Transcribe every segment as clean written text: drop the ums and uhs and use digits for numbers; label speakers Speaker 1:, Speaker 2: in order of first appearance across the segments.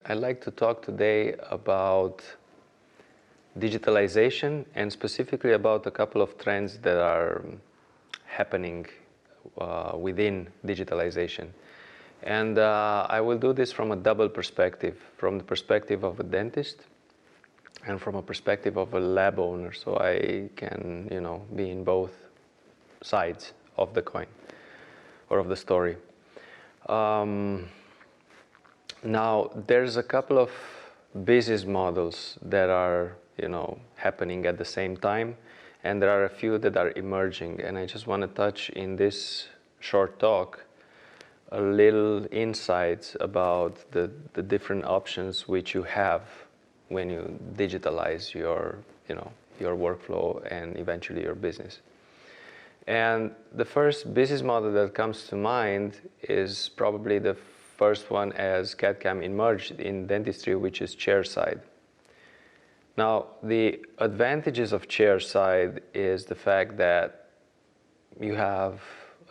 Speaker 1: I'd like to talk today about digitalization and specifically about a couple of trends that are happening within digitalization. And I will do this from a double perspective, from the perspective of a dentist and from a perspective of a lab owner, so I can, be in both sides of the coin or of the story. Now, there's a couple of business models that are, happening at the same time, and there are a few that are emerging. And I just want to touch in this short talk a little insights about the different options which you have when you digitalize your, your workflow and eventually your business. And the first business model that comes to mind is probably the first one as CAD/CAM emerged in dentistry, which is chairside. Now, the advantages of chairside is the fact that you have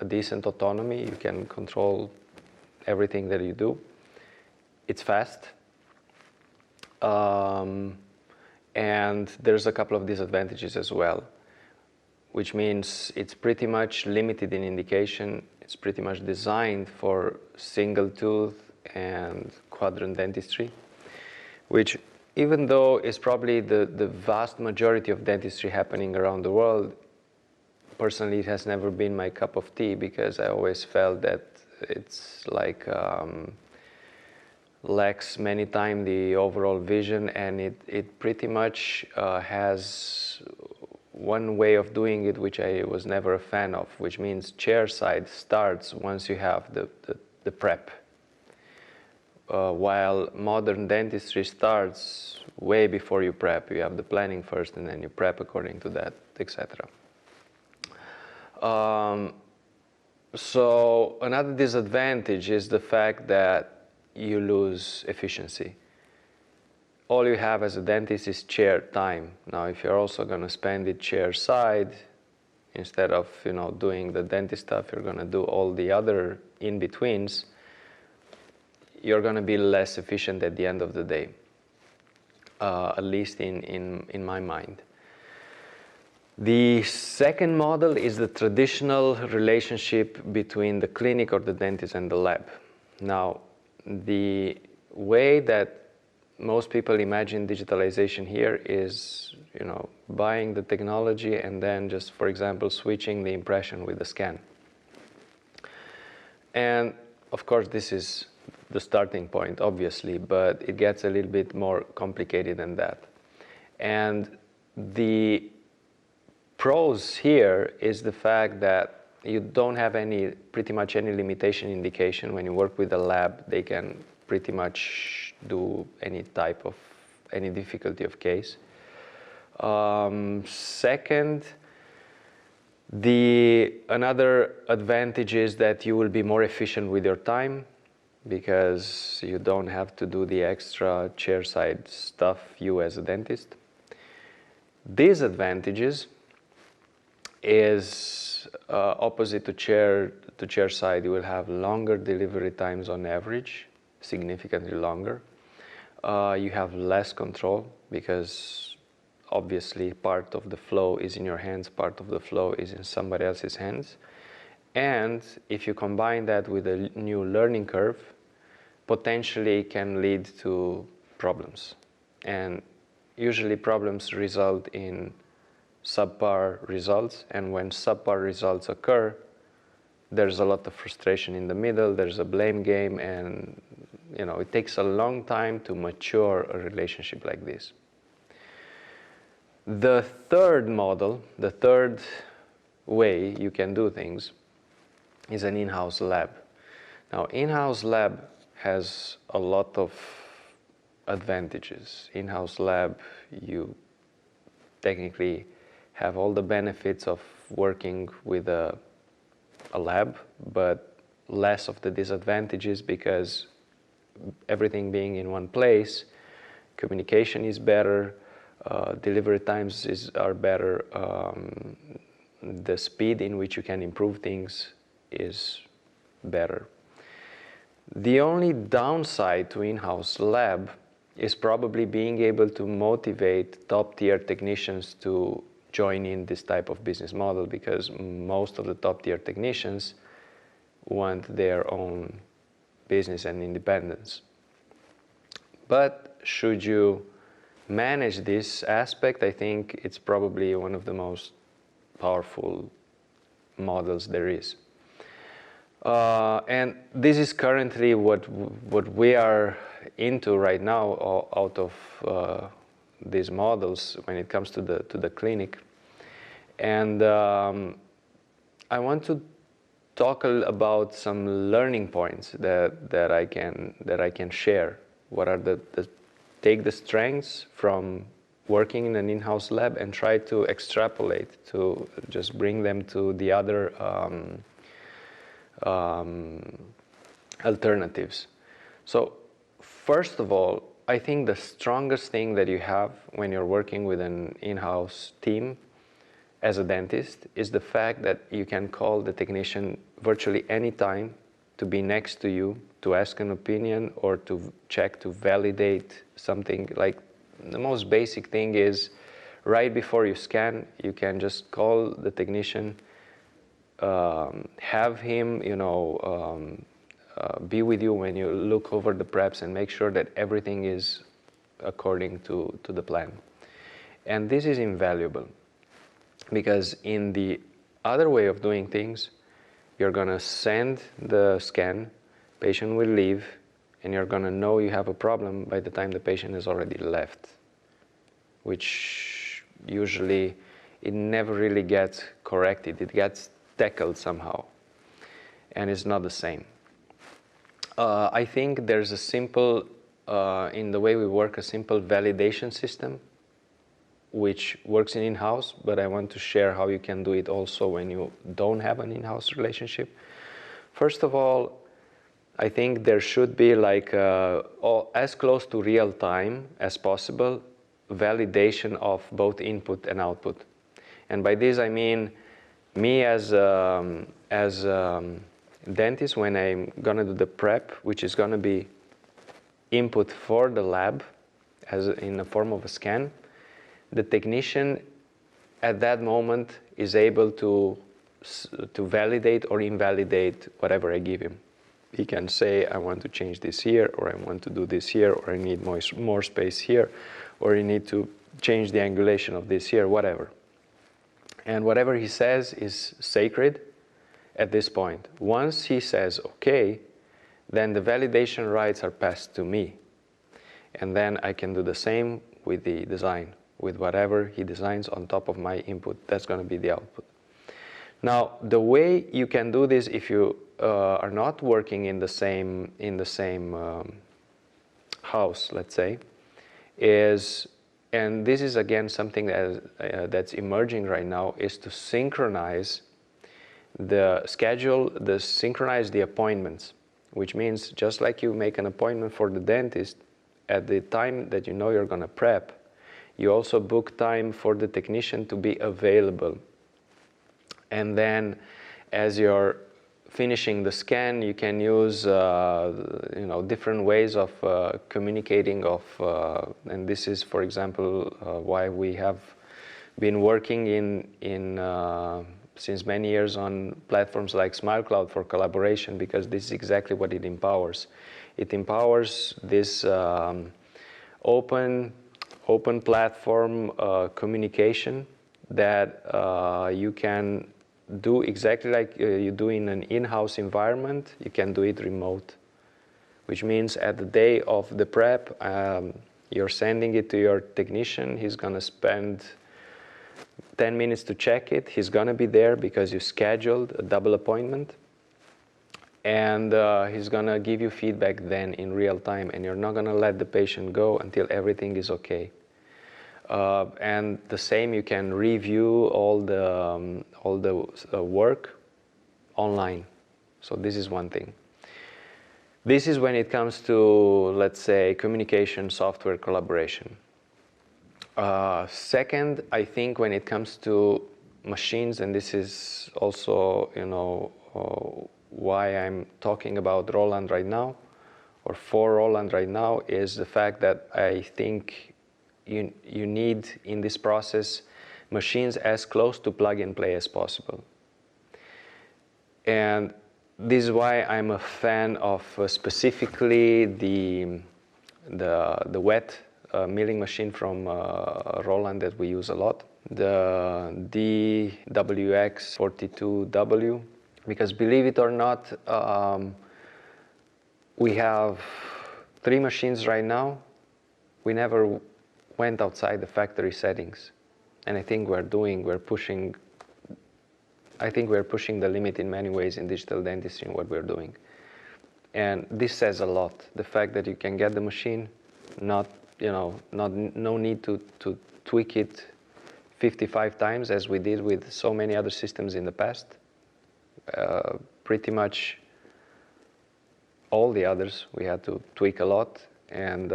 Speaker 1: a decent autonomy, you can control everything that you do. It's fast. And there's a couple of disadvantages as well, which means it's pretty much limited in indication. It's pretty much designed for single tooth and quadrant dentistry, which even though is probably the vast majority of dentistry happening around the world, personally it has never been my cup of tea, because I always felt that it's like lacks many times the overall vision, and it pretty much has one way of doing it which I was never a fan of, which means chairside starts once you have the prep, while modern dentistry starts way before you prep. You have the planning first and then you prep according to that, etc. So another disadvantage is the fact that you lose efficiency. All you have as a dentist is chair time. Now, if you're also going to spend it chair side, instead of doing the dentist stuff, you're going to do all the other in-betweens, you're going to be less efficient at the end of the day, at least in my mind. The second model is the traditional relationship between the clinic or the dentist and the lab. Now, the way that most people imagine digitalization here is, buying the technology and then just, for example, switching the impression with the scan. And of course, this is the starting point, obviously, but it gets a little bit more complicated than that. And the pros here is the fact that you don't have pretty much any limitation indication. When you work with a lab, they can pretty much do any difficulty of case. Second, another advantage is that you will be more efficient with your time, because you don't have to do the extra chairside stuff, you as a dentist. Disadvantages is opposite to chairside. You will have longer delivery times on average, significantly longer. You have less control, because obviously part of the flow is in your hands, part of the flow is in somebody else's hands. And if you combine that with a new learning curve, potentially can lead to problems. And usually problems result in subpar results, and when subpar results occur, there's a lot of frustration in the middle, there's a blame game, and it takes a long time to mature a relationship like this. The third model, the third way you can do things, is an in-house lab. Now, in-house lab has a lot of advantages. In-house lab, you technically have all the benefits of working with a lab, but less of the disadvantages, because everything being in one place, communication is better, delivery times are better, the speed in which you can improve things is better. The only downside to in-house lab is probably being able to motivate top-tier technicians to join in this type of business model, because most of the top-tier technicians want their own business and independence. But should you manage this aspect, I think it's probably one of the most powerful models there is. And this is currently what we are into right now out of these models when it comes to the clinic. And I want to talk about some learning points that I can share. What are take the strengths from working in an in-house lab and try to extrapolate to just bring them to the other alternatives. So first of all, I think the strongest thing that you have when you're working with an in-house team as a dentist is the fact that you can call the technician virtually any time to be next to you, to ask an opinion or to check, to validate something. Like the most basic thing is right before you scan, you can just call the technician, have him, be with you when you look over the preps and make sure that everything is according to the plan. And this is invaluable, because in the other way of doing things, you're going to send the scan, patient will leave, and you're going to know you have a problem by the time the patient has already left, which usually it never really gets corrected. It gets tackled somehow, and it's not the same. I think there's a simple, in the way we work, a simple validation system which works in-house, but I want to share how you can do it also when you don't have an in-house relationship. First of all, I think there should be like as close to real time as possible validation of both input and output. And by this I mean me as dentist, when I'm gonna do the prep, which is gonna be input for the lab as in the form of a scan, the technician at that moment is able to validate or invalidate whatever I give him. He can say, I want to change this here, or I want to do this here, or I need more space here, or I need to change the angulation of this here, whatever. And whatever he says is sacred at this point. Once he says, okay, then the validation rights are passed to me. And then I can do the same with the design. With whatever he designs on top of my input, that's going to be the output. Now, the way you can do this if you are not working in the same house, let's say, is, and this is again something that's emerging right now, is to synchronize the schedule, synchronize the appointments, which means just like you make an appointment for the dentist at the time that you know you're going to prep, you also book time for the technician to be available. And then as you're finishing the scan, you can use different ways of communicating and this is, for example, why we have been working since many years on platforms like SmileCloud for collaboration, because this is exactly what it empowers. It empowers this open platform communication that you can do exactly like you do in an in-house environment. You can do it remote, which means at the day of the prep, you're sending it to your technician. He's going to spend 10 minutes to check it. He's going to be there because you scheduled a double appointment. And he's going to give you feedback then in real time, and you're not going to let the patient go until everything is okay. And the same, you can review all the work online. So this is one thing. This is when it comes to, let's say, communication software collaboration. Second, I think when it comes to machines, and this is also, why I'm talking about 𝓕𝓵𝓸𝓻𝓲 right now, or for 𝓕𝓵𝓸𝓻 right now, is the fact that I think you need in this process machines as close to plug and play as possible. And this is why I'm a fan of specifically the wet milling machine from 𝓕𝓵𝓸𝓻 that we use a lot, the DGSHAPE because believe it or not, we have 3 machines right now. We never went outside the factory settings, and I think we're pushing the limit in many ways in digital dentistry in what we're doing. And this says a lot. The fact that you can get the machine, no need to tweak it 55 times as we did with so many other systems in the past. Pretty much all the others we had to tweak a lot, and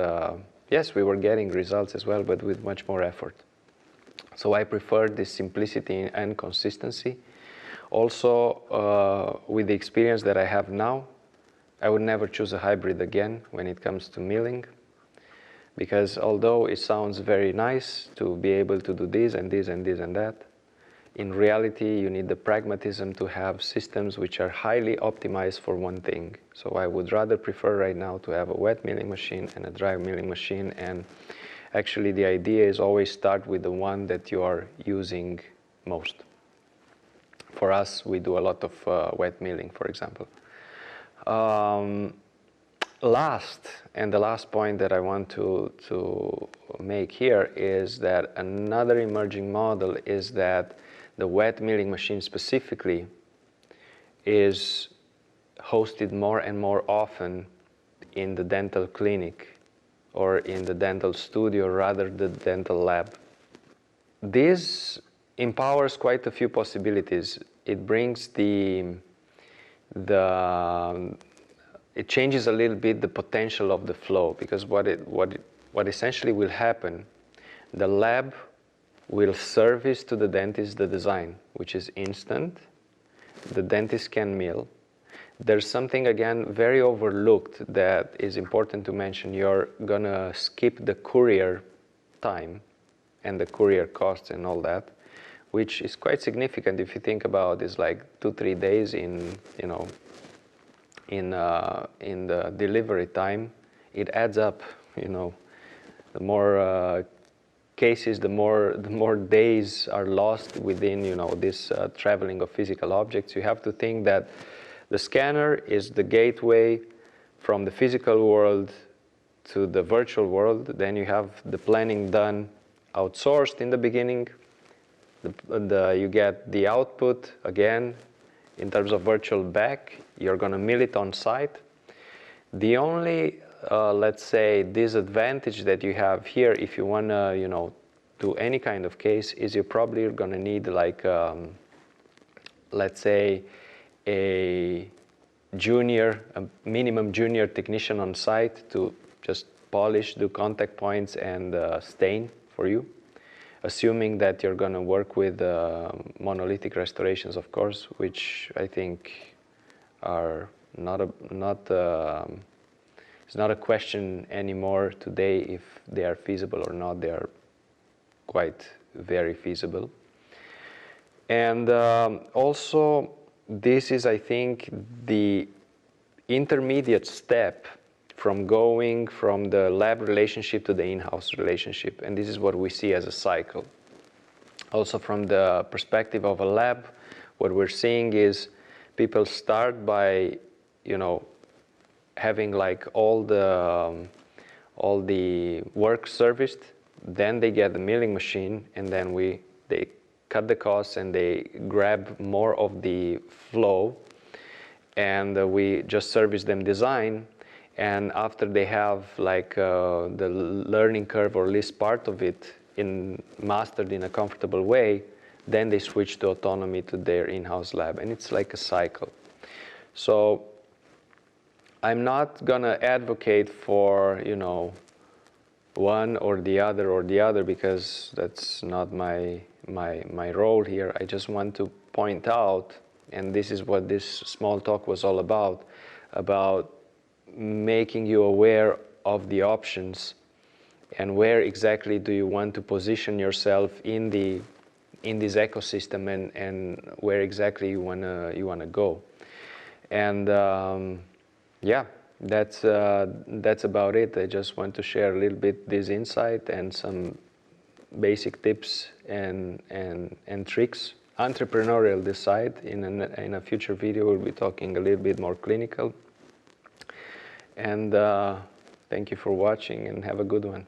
Speaker 1: yes, we were getting results as well, but with much more effort. So I prefer this simplicity and consistency. Also, with the experience that I have now, I would never choose a hybrid again when it comes to milling, because although it sounds very nice to be able to do this and this and this and that, in reality you need the pragmatism to have systems which are highly optimized for one thing. So I would rather prefer right now to have a wet milling machine and a dry milling machine, and actually the idea is always start with the one that you are using most. For us, we do a lot of wet milling, for example. The last point that I want to make here is that another emerging model is that the wet milling machine specifically is hosted more and more often in the dental clinic or in the dental studio rather than the dental lab. This empowers quite a few possibilities. It brings it changes a little bit the potential of the flow, because what essentially will happen, the lab will service to the dentist the design, which is instant. The dentist can mill. There's something, again, very overlooked that is important to mention. You're gonna skip the courier time and the courier costs and all that, which is quite significant if you think about it's like 2-3 days in the delivery time. It adds up, the more cases, the more days are lost within, this traveling of physical objects. You have to think that the scanner is the gateway from the physical world to the virtual world. Then you have the planning done outsourced in the beginning. You get the output again in terms of virtual back. You're going to mill it on site. The only, let's say, disadvantage that you have here, if you want to, do any kind of case, is you're probably going to need like, let's say, a minimum junior technician on site to just polish, do contact points, and stain for you. Assuming that you're going to work with monolithic restorations, of course, which I think are it's not a question anymore today if they are feasible or not. They are quite very feasible. And also, this is, I think, the intermediate step from going from the lab relationship to the in-house relationship. And this is what we see as a cycle. Also, from the perspective of a lab, what we're seeing is people start by, having like all the work serviced. Then they get the milling machine, and then they cut the costs and they grab more of the flow, and we just service them design. And after they have like the learning curve or at least part of it mastered in a comfortable way, then they switch to autonomy to their in-house lab, and it's like a cycle. So I'm not gonna advocate for one or the other, because that's not my my role here. I just want to point out, and this is what this small talk was all about making you aware of the options and where exactly do you want to position yourself in this ecosystem, and where exactly you wanna go. And yeah, that's about it. I just want to share a little bit this insight and some basic tips and tricks. Entrepreneurial this side. In a future video, we'll be talking a little bit more clinical. And thank you for watching, and have a good one.